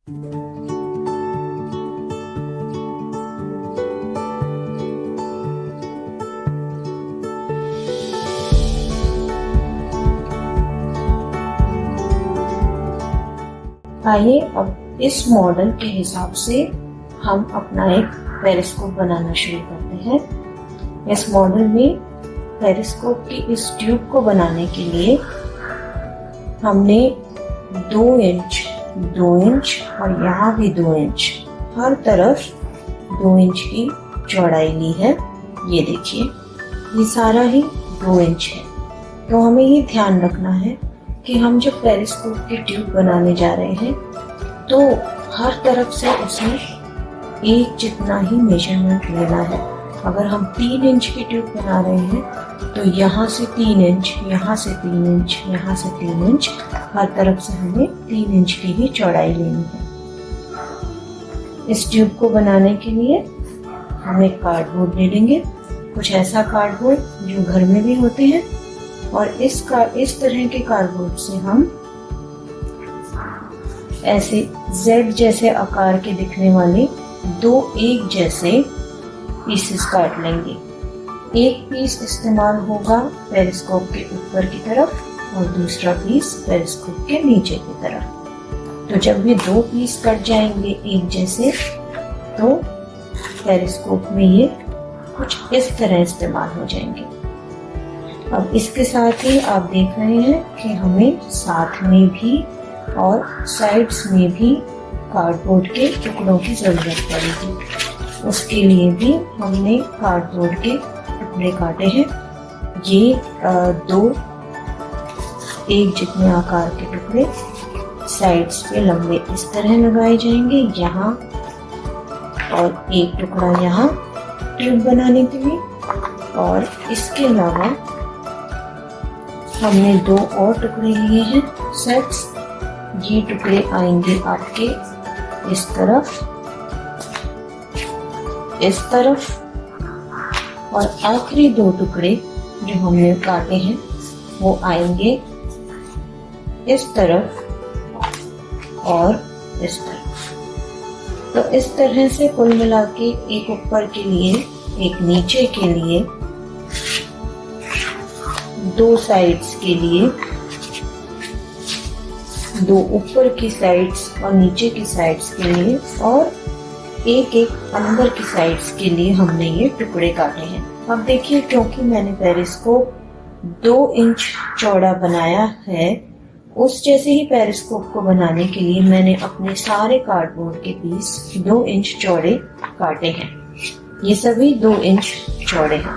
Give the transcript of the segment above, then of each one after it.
आइए अब इस मॉडल के हिसाब से हम अपना एक पेरिस्कोप बनाना शुरू करते हैं। इस मॉडल में पेरिस्कोप की इस ट्यूब को बनाने के लिए हमने 2 इंच, 2 इंच और यहाँ भी 2 इंच, हर तरफ 2 इंच की चौड़ाई ली है। ये देखिए, ये सारा ही 2 इंच है। तो हमें ये ध्यान रखना है कि हम जब पेरिस्कोप की ट्यूब बनाने जा रहे हैं तो हर तरफ से उसमें एक जितना ही मेजरमेंट लेना है। अगर हम 3 इंच की ट्यूब बना रहे हैं तो यहाँ से 3 इंच, यहाँ से 3 इंच, यहाँ से 3 इंच, हर तरफ से हमें 3 इंच की ही चौड़ाई लेनी है। इस ट्यूब को बनाने के लिए हम एक कार्डबोर्ड ले लेंगे, कुछ ऐसा कार्डबोर्ड जो घर में भी होते हैं, और इस तरह के कार्डबोर्ड से हम ऐसे Z जैसे आकार के दिखने वाले 2 एक जैसे पीसेस काट लेंगे। एक पीस इस्तेमाल होगा पेरिस्कोप के ऊपर की तरफ और दूसरा पीस पेरिस्कोप के नीचे की तरफ। तो जब ये 2 पीस कट जाएंगे एक जैसे, तो पेरिस्कोप में ये कुछ इस तरह इस्तेमाल हो जाएंगे। अब इसके साथ ही आप देख रहे हैं कि हमें साथ में भी और साइड्स में भी कार्डबोर्ड के टुकड़ों की जरूरत पड़ेगी। उसके लिए भी हमने कार्डबोर्ड के टुकड़े काटे हैं। ये 2 एक जितने आकार के टुकड़े साइड्स पे लंबे इस तरह लगाए जाएंगे यहाँ, और एक टुकड़ा यहाँ ट्यूब बनाने के लिए। और इसके अलावा हमने 2 और टुकड़े लिए हैं सेट्स। ये टुकड़े आएंगे आपके इस तरफ, इस तरफ, और आखिरी 2 टुकड़े जो हमने काटे हैं वो आएंगे इस तरफ और इस तरफ। तो इस तरह से कुल मिला के एक ऊपर के लिए, एक नीचे के लिए, 2 साइड्स के लिए, 2 ऊपर की साइड्स और नीचे की साइड्स के लिए, और एक अंदर की साइड्स के लिए हमने ये टुकड़े काटे हैं। अब देखिए, क्योंकि मैंने पेरिस्कोप 2 इंच चौड़ा बनाया है, उस जैसे ही पेरिस्कोप को बनाने के लिए मैंने अपने सारे कार्डबोर्ड के पीस 2 इंच चौड़े काटे हैं। ये सभी 2 इंच चौड़े हैं।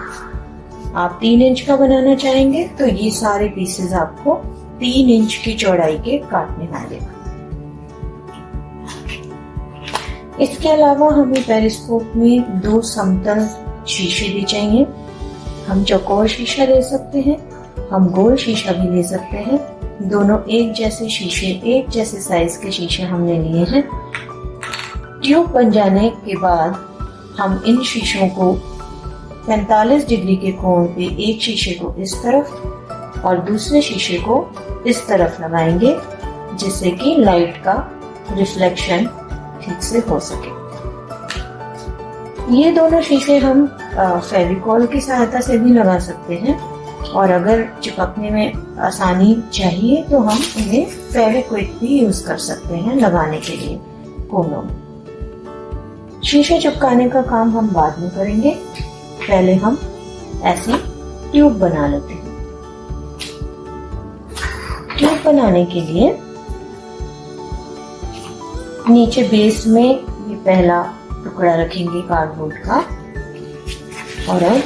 आप 3 इंच का बनाना चाहेंगे तो ये सारे पीसेस आपको 3 इंच की चौड़ाई के काटने होंगे। इसके अलावा हमें पेरिस्कोप में 2 समतल शीशे भी चाहिए। हम चौकोर शीशा ले सकते हैं, हम गोल शीशा भी ले सकते हैं। दोनों एक जैसे शीशे, एक जैसे साइज के शीशे हमने लिए हैं। ट्यूब बन जाने के बाद हम इन शीशों को 45 डिग्री के कोण पे एक शीशे को इस तरफ और दूसरे शीशे को इस तरफ लगाएंगे, जिससे कि लाइट का रिफ्लेक्शन ठीक से हो सके। ये दोनों शीशे हम फेविकॉल की सहायता से भी लगा सकते हैं, और अगर चिपकने में आसानी चाहिए तो हम इन्हें फेविक्विक भी यूज कर सकते हैं लगाने के लिए कोनों में। शीशे चिपकाने का काम हम बाद में करेंगे, पहले हम ऐसी ट्यूब बना लेते हैं। ट्यूब बनाने के लिए नीचे बेस में ये पहला टुकड़ा रखेंगे कार्डबोर्ड का, और अब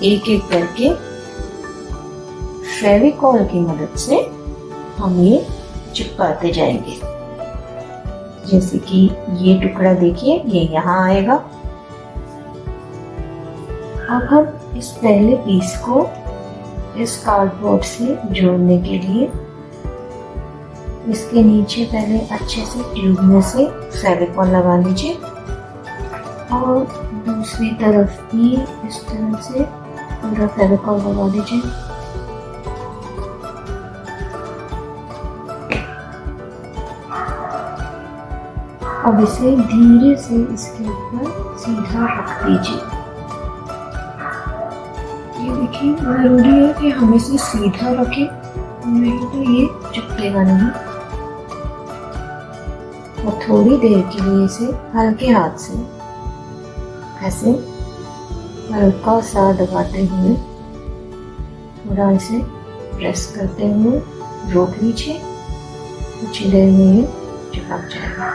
एक एक करके फेविकॉल की मदद से हम ये चिपकाते जाएंगे। जैसे कि ये टुकड़ा देखिए, ये यहाँ आएगा। अब हम इस पहले पीस को इस कार्डबोर्ड से जोड़ने के लिए इसके नीचे पहले अच्छे से ट्यूब में से फेविकॉल लगा लीजिए, और दूसरी तरफ भी इस तरह से पूरा फेविकॉल लगा लीजिए। अब इसे धीरे से इसके ऊपर सीधा रख दीजिए। ये देखिए, जरूरी है कि हम इसे सीधा रखें, नहीं तो ये चिपकेगा नहीं। और थोड़ी देर के लिए इसे हल्के हाथ से ऐसे हल्का सा दबाते हुए थोड़ा इसे प्रेस करते हुए रोक लीजिए। कुछ ही देर में ये चिपक जाएगा।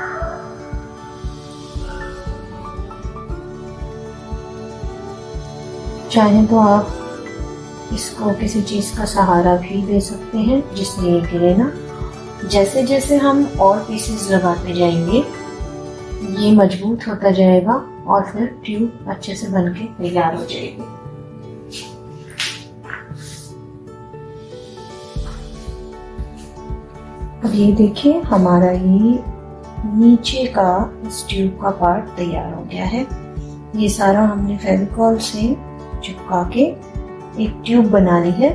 चाहे तो आप इसको किसी चीज का सहारा भी दे सकते हैं जिससे ये गिरे ना। जैसे जैसे हम और पीसेस लगाते जाएंगे ये मजबूत होता जाएगा और फिर ट्यूब अच्छे से बनके तैयार हो जाएगी। अब ये देखिए, हमारा ये नीचे का इस ट्यूब का पार्ट तैयार हो गया है। ये सारा हमने फेविकॉल से चिपका के एक ट्यूब बना ली है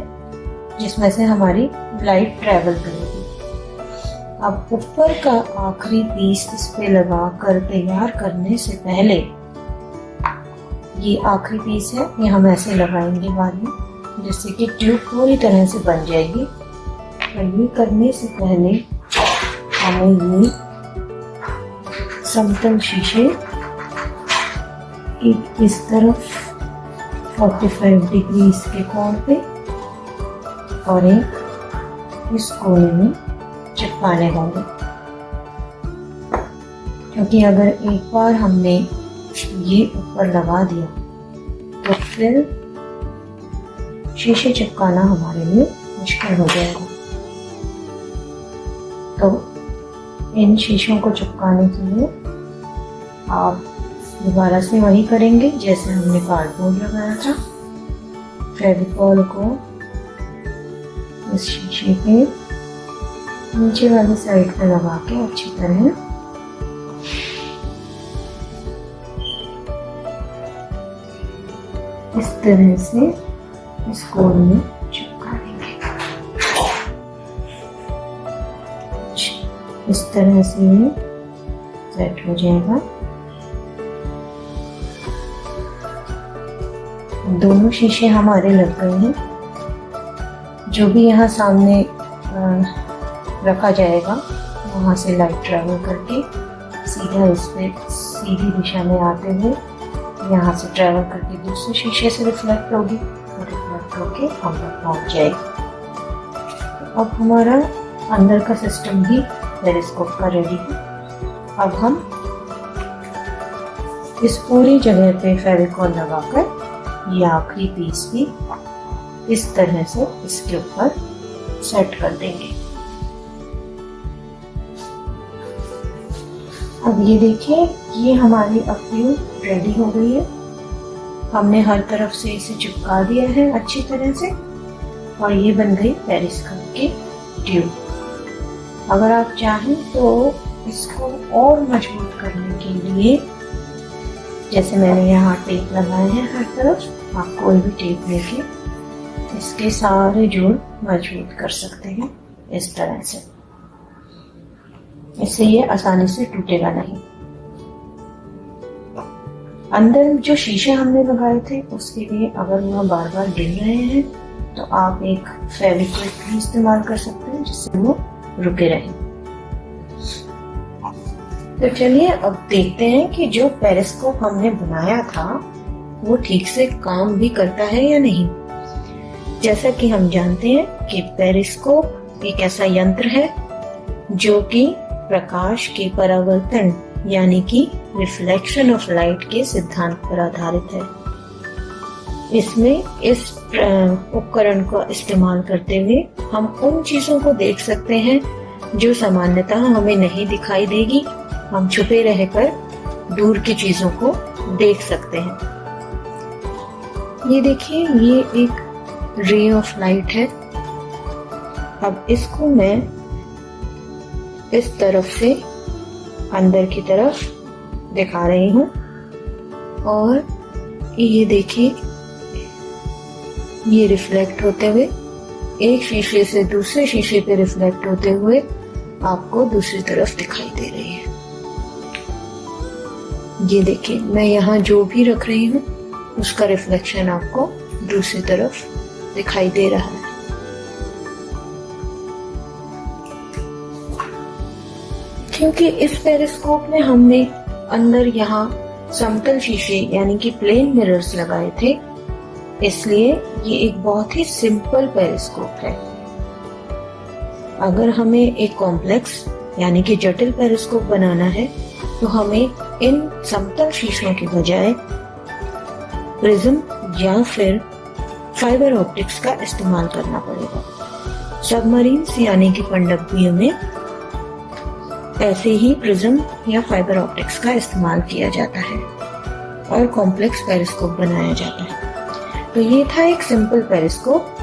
जिसमें से हमारी लाइट ट्रेवल करेगी। अब ऊपर का आखिरी पीस इस पे लगा कर तैयार करने से पहले, ये आखिरी पीस है, ये हम ऐसे लगाएंगे बाद में जिससे कि ट्यूब पूरी तरह से बन जाएगी। और ये करने से पहले हमें ये समतल शीशे एक इस तरफ 45 डिग्री के कोण पे और एक इस कोने में चिपकाने होंगे, क्योंकि अगर एक बार हमने ये ऊपर लगा दिया तो फिर शीशे चिपकाना हमारे लिए मुश्किल हो जाएगा। तो इन शीशों को चिपकाने के लिए आप दोबारा से वही करेंगे जैसे हमने कार्डबोर्ड लगाया था। फेविकॉल को इस शीशे के नीचे वाली साइड पे लगा के अच्छी तरह इस तरह से इस कोण में चिपका देंगे। इस तरह से ये सेट हो जाएगा। दोनों शीशे हमारे लग गए हैं। जो भी यहाँ सामने रखा जाएगा वहाँ से लाइट ट्रैवल करके सीधा इस पे सीधी दिशा में आते हुए यहाँ से ट्रैवल करके दूसरे शीशे से रिफ्लेक्ट होगी और रिफ्लेक्ट होके हम तक पहुँच जाएगी। अब हमारा अंदर का सिस्टम भी पेरिस्कोप का रेडी है। अब हम इस पूरी जगह पे फेविकॉल लगाकर ये आखिरी पीस भी इस तरह से इसके ऊपर सेट कर देंगे। अब ये देखिए, ये हमारी अब ट्यूब रेडी हो गई है। हमने हर तरफ से इसे चिपका दिया है अच्छी तरह से और ये बन गई पेरिस्कोप की ट्यूब। अगर आप चाहें तो इसको और मजबूत करने के लिए, जैसे मैंने यहाँ टेप लगाए हैं हर तरफ, आप कोई भी टेप लेके इसके सारे जोड़ मजबूत कर सकते हैं इस तरह से। इससे ये आसानी से टूटेगा नहीं। अंदर जो शीशे हमने लगाए थे उसके लिए अगर वह बार बार गिर रहे हैं तो आप एक फेविक्विक भी इस्तेमाल कर सकते हैं जिससे वो रुके रहें। तो चलिए अब देखते हैं कि जो पेरिस्कोप हमने बनाया था वो ठीक से काम भी करता है या नहीं। जैसा कि हम जानते हैं कि पेरिस्कोप एक ऐसा यंत्र है जो कि प्रकाश के परावर्तन यानी कि रिफ्लेक्शन ऑफ लाइट के सिद्धांत पर आधारित है। इसमें इस उपकरण का इस्तेमाल करते हुए हम उन चीजों को देख सकते हैं जो सामान्यतः हमें नहीं दिखाई देगी। हम छुपे रहकर दूर की चीजों को देख सकते हैं। ये देखिए, ये एक रे ऑफ लाइट है। अब इसको मैं इस तरफ से अंदर की तरफ दिखा रही हूँ और ये देखिए, ये रिफ्लेक्ट होते हुए एक शीशे से दूसरे शीशे पे रिफ्लेक्ट होते हुए आपको दूसरी तरफ दिखाई दे रही है। ये देखिए, मैं यहाँ जो भी रख रही हूँ उसका रिफ्लेक्शन आपको दूसरी तरफ दिखाई दे रहा है। क्योंकि इस पेरिस्कोप में हमने अंदर यहाँ समतल शीशे यानी कि प्लेन मिरर्स लगाए थे, इसलिए ये एक बहुत ही सिंपल पेरिस्कोप है। अगर हमें एक कॉम्प्लेक्स यानी कि जटिल पेरिस्कोप बनाना है तो हमें इन समतल शीशों के बजाय प्रिज्म या फिर फाइबर ऑप्टिक्स का इस्तेमाल करना पड़ेगा। सबमरीन्स यानी कि पनडुब्बियों में ऐसे ही प्रिज्म या फाइबर ऑप्टिक्स का इस्तेमाल किया जाता है और कॉम्प्लेक्स पेरिस्कोप बनाया जाता है। तो ये था एक सिंपल पेरिस्कोप